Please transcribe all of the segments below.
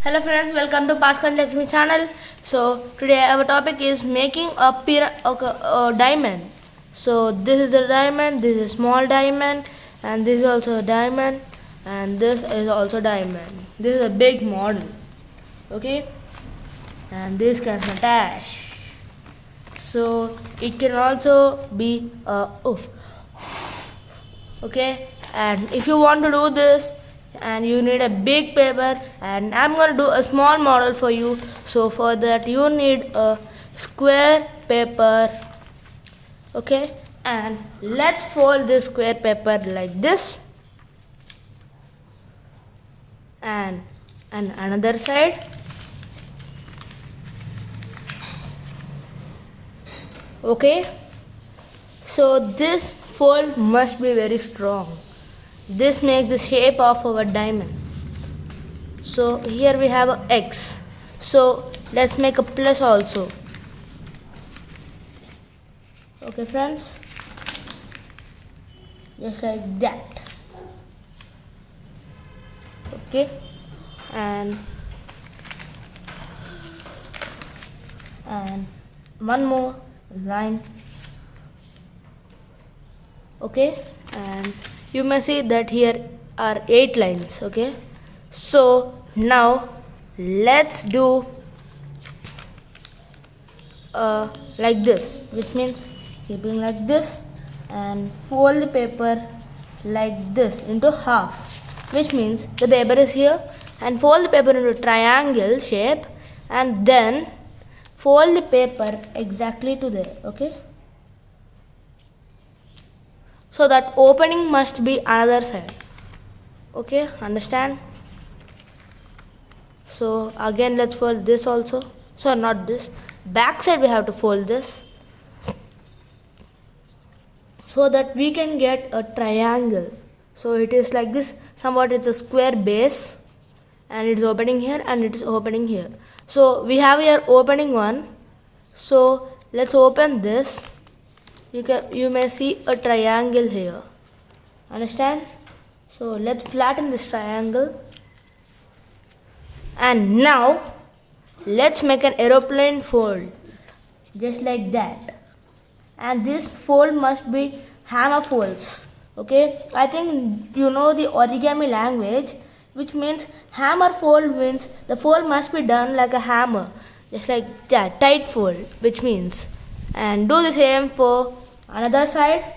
Hello friends, welcome to Pascal Lakshmi channel. So today our topic is making a diamond. So this is a diamond, this is a small diamond, and this is also a diamond, and this is also diamond. This is a big model, okay, and this can attach. So it can also be a oof, okay. And if you want to do this, and you need a big paper, and I'm going to do a small model for you. So for that you need a square paper, okay, and let's fold this square paper like this, and another side, okay. So this fold must be very strong. This makes the shape of our diamond. So here we have a X. So let's make a plus also. Okay friends, just like that. Okay, and one more line. Okay, and you may see that here are 8 lines. Okay, so now let's do like this, which means keeping like this and fold the paper like this into half, which means the paper is here, and fold the paper into triangle shape, and then fold the paper exactly to there. Okay, so that opening must be another side. Okay, understand? So again let's fold this also. So not this, back side we have to fold this, so that we can get a triangle. So it is like this, somewhat it's a square base, and it is opening here and it is opening here. So we have here opening one. So let's open this. You may see a triangle here. Understand? So let's flatten this triangle. And now let's make an aeroplane fold, just like that. And this fold must be hammer folds. Okay, I think you know the origami language, which means hammer fold means the fold must be done like a hammer, just like that, tight fold, which means. And do the same for another side.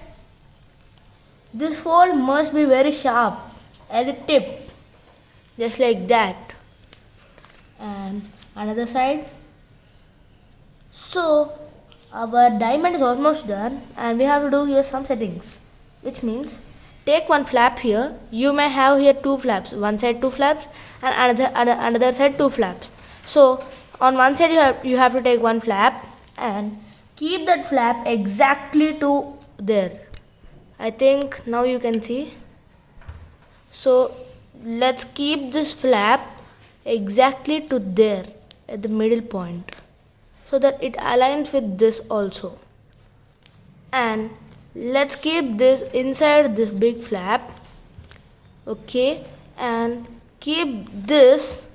This fold must be very sharp at the tip, just like that. And another side. So our diamond is almost done, and we have to do here some settings, which means take one flap here. You may have here 2 flaps, one side 2 flaps and another side 2 flaps. So on one side you have to take one flap and keep that flap exactly to there. I think now you can see. So let's keep this flap exactly to there at the middle point, so that it aligns with this also. And let's keep this inside this big flap. Okay, and keep this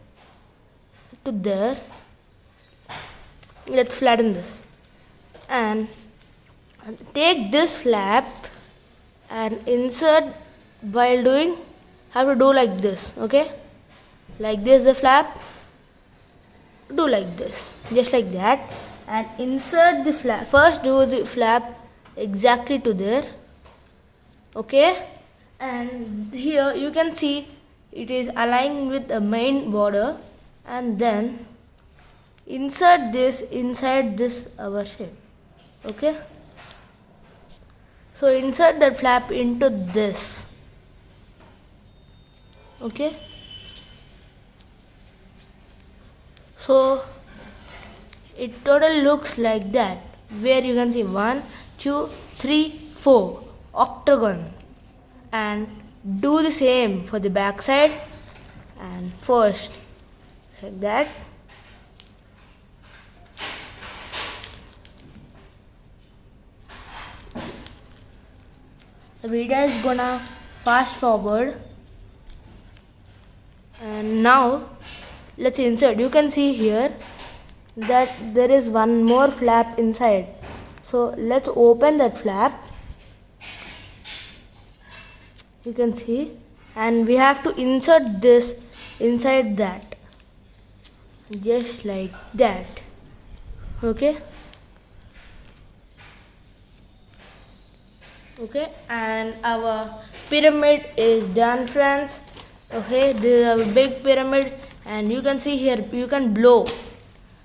to there. Let's flatten this and take this flap and insert. While doing, have to do like this. Okay, like this the flap, do like this, just like that, and insert the flap. First do the flap exactly to there. Okay, and here you can see it is aligned with the main border, and then insert this inside this our shape. Okay, so insert that flap into this. Okay, so it total looks like that, where you can see 1 2 3 4 octagon. And do the same for the back side, and first like that. The video is gonna fast forward, and now let's insert. You can see here that there is one more flap inside. So let's open that flap. You can see, and we have to insert this inside that, just like that. Okay. Okay, and our pyramid is done, friends. Okay, this is a big pyramid, and you can see here you can blow.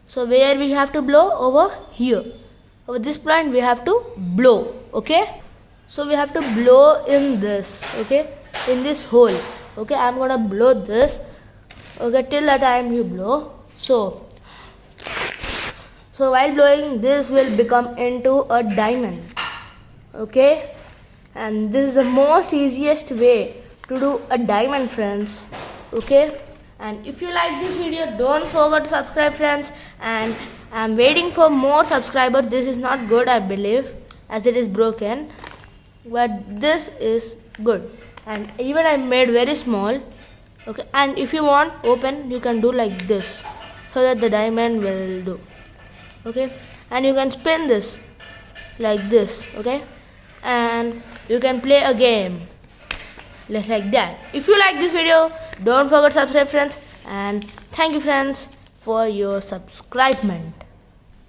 So where we have to blow? Over here. Over this point we have to blow. Okay, so we have to blow in this. Okay, in this hole. Okay, I'm gonna blow this. Okay, till the time you blow. So while blowing, this will become into a diamond. Okay, and this is the most easiest way to do a diamond, friends. Okay, and if you like this video, don't forget to subscribe, friends. And I'm waiting for more subscribers. This is not good, I believe, as it is broken, but this is good. And even I made very small. Okay, and if you want open, you can do like this, so that the diamond will do. Okay, and you can spin this like this. Okay, and you can play a game just like that. If you like this video, don't forget to subscribe, friends, and thank you, friends, for your subscribement.